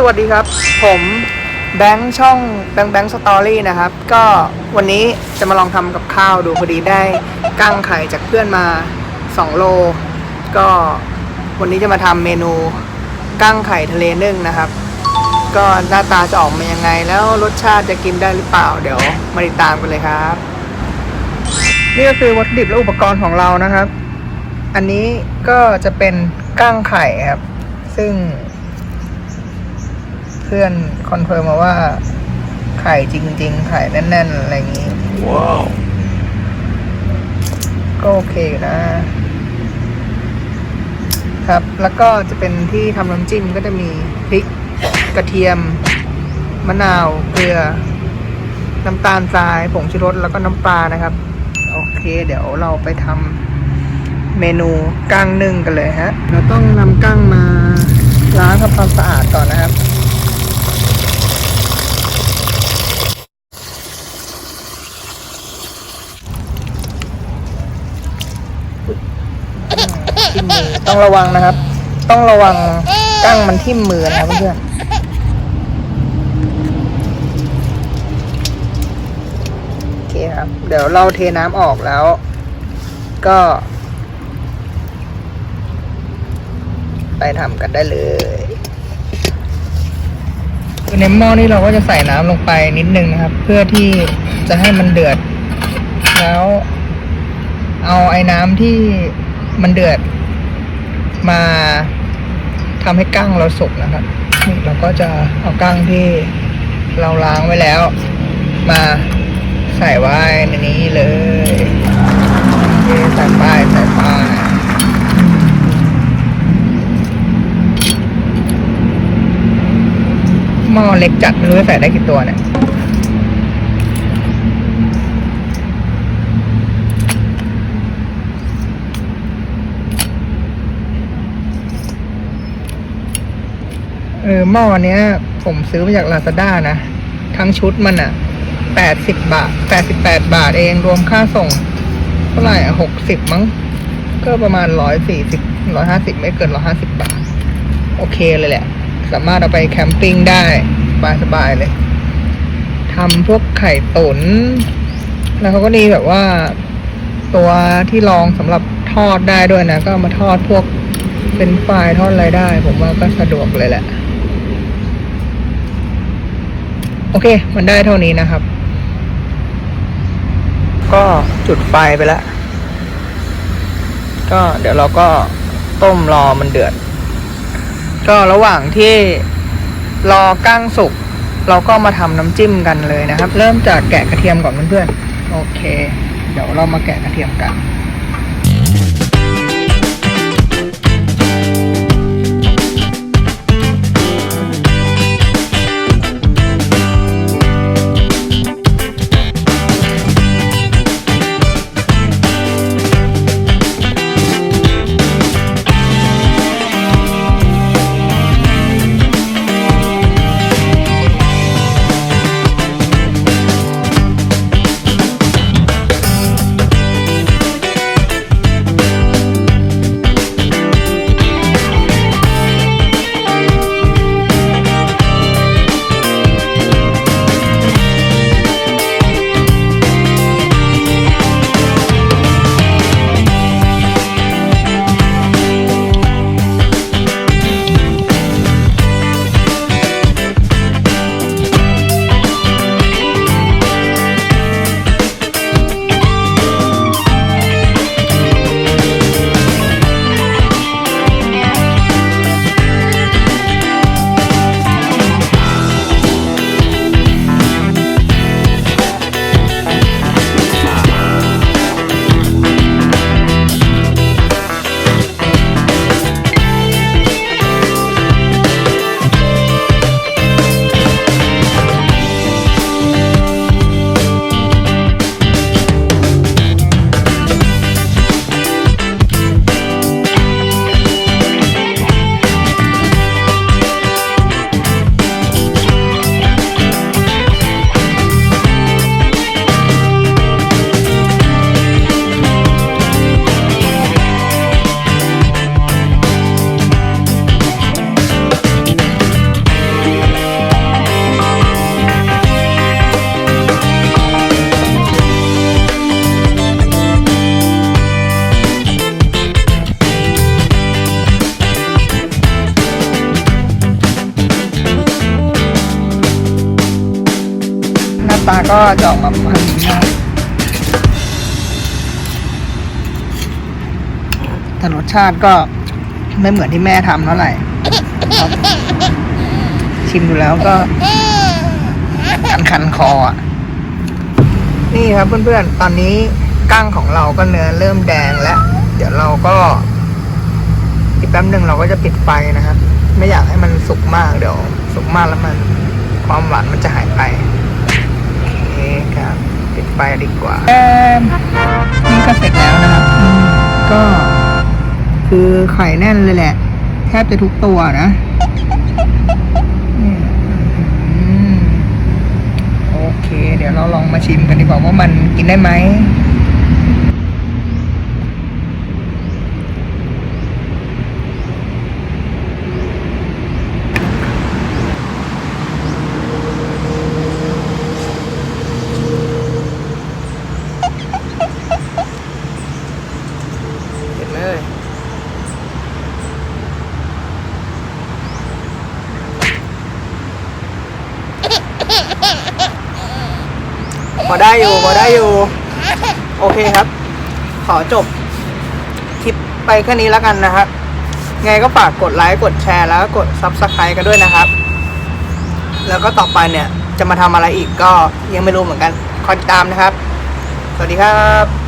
สวัสดีครับผมแบงค์ช่องแบงค์สตอรี่นะครับก็วันนี้จะมาลองทำกับข้าวดูพอดีได้กั้งไข่จากเพื่อนมา2โลก็วันนี้จะมาทำเมนูกั้งไข่ทะเลนึ่งนะครับก็หน้าตาจะออกมายังไงแล้วรสชาติจะกินได้หรือเปล่าเดี๋ยวมาติดตามกันเลยครับนี่ก็คือวัตถุดิบและอุปกรณ์ของเรานะครับอันนี้ก็จะเป็นกั้งไข่ครับซึ่งเพื่อนคอนเฟิร์มมาว่าไข่จริงๆไข่แน่นๆอะไรอย่างนี้ว้าวก็โอเคอยู่นะครับแล้วก็จะเป็นที่ทำน้ำจิ้มก็จะมีพริกกระเทียมมะนาวเกลือน้ำตาลทรายผงชูรสแล้วก็น้ำปลานะครับโอเคเดี๋ยวเราไปทำเมนูกั้งนึ่งกันเลยฮะเราต้องนำกั้งมาล้างทำความสะอาดก่อนนะครับทิ่มมือต้องระวังนะครับต้องระวังกั้งมันทิ่มมือนะครับเพื่อนโอเคครับเดี๋ยวเราเทน้ำออกแล้วก็ไปทำกันได้เลยในหม้อนี้เราก็จะใส่น้ำลงไปนิดนึงนะครับเพื่อที่จะให้มันเดือดแล้วเอาไอ้น้ำที่มันเดือดมาทำให้กั้งเราสุกนะครับเราก็จะเอากั้งที่เราล้างไว้แล้วมาใส่ไว้ในนี้เลยใส่ไปหม้อเล็กจัดไม่รู้จะใส่ได้กี่ตัวเนี่ยหม้อเนี้ยผมซื้อมาจาก Lazada นะทั้งชุดมัน80 บาท88 บาทเองรวมค่าส่งเท่าไหร่60มั้งก็ประมาณ140 150ไม่เกิน150 บาทโอเคเลยแหละสามารถเอาไปแคมปิ้งได้สบายเลยทำพวกไข่ตุ๋นแล้วเขาก็มีแบบว่าตัวที่รองสำหรับทอดได้ด้วยนะก็มาทอดพวกเป็นไฟล์ทอดอะไรได้ผมว่าก็สะดวกเลยแหละโอเคมันได้เท่านี้นะครับก็จุดไฟไปแล้วก็เดี๋ยวเราก็ต้มรอมันเดือดก็ระหว่างที่รอกั้งสุกเราก็มาทำน้ำจิ้มกันเลยนะครับเริ่มจากแกะกระเทียมก่อนเพื่อนๆโอเคเดี๋ยวเรามาแกะกระเทียมกัน ตาก็จะออกมาประมาณนี้นะแต่รสชาติก็ไม่เหมือนที่แม่ทำเท่าไหร่ครับชิมดูแล้วก็คันคออ่ะนี่ครับเพื่อนๆตอนนี้กั้งของเราก็เนื้อเริ่มแดงแล้วเดี๋ยวเราก็อีกแป๊บหนึ่งเราก็จะปิดไฟนะครับไม่อยากให้มันสุกมากเดี๋ยวสุกมากแล้วมันความหวานมันจะหายไปโอเคครับปิดไฟดีกว่านี่ก็เสร็จแล้วนะครับก็คือไข่แน่นเลยแหละแทบจะทุกตัวนะโอเคเดี๋ยวเราลองมาชิมกันดีกว่าว่ามันกินได้ไหมเห็นเลยพอได้อยู่โอเคครับขอจบคลิปไปแค่นี้แล้วกันนะครับไงก็ฝากกดไลค์กดแชร์แล้วก็กด Subscribe กันด้วยนะครับแล้วก็ต่อไปเนี่ยจะมาทำอะไรอีกก็ยังไม่รู้เหมือนกันคอยติดตามนะครับสวัสดีครับ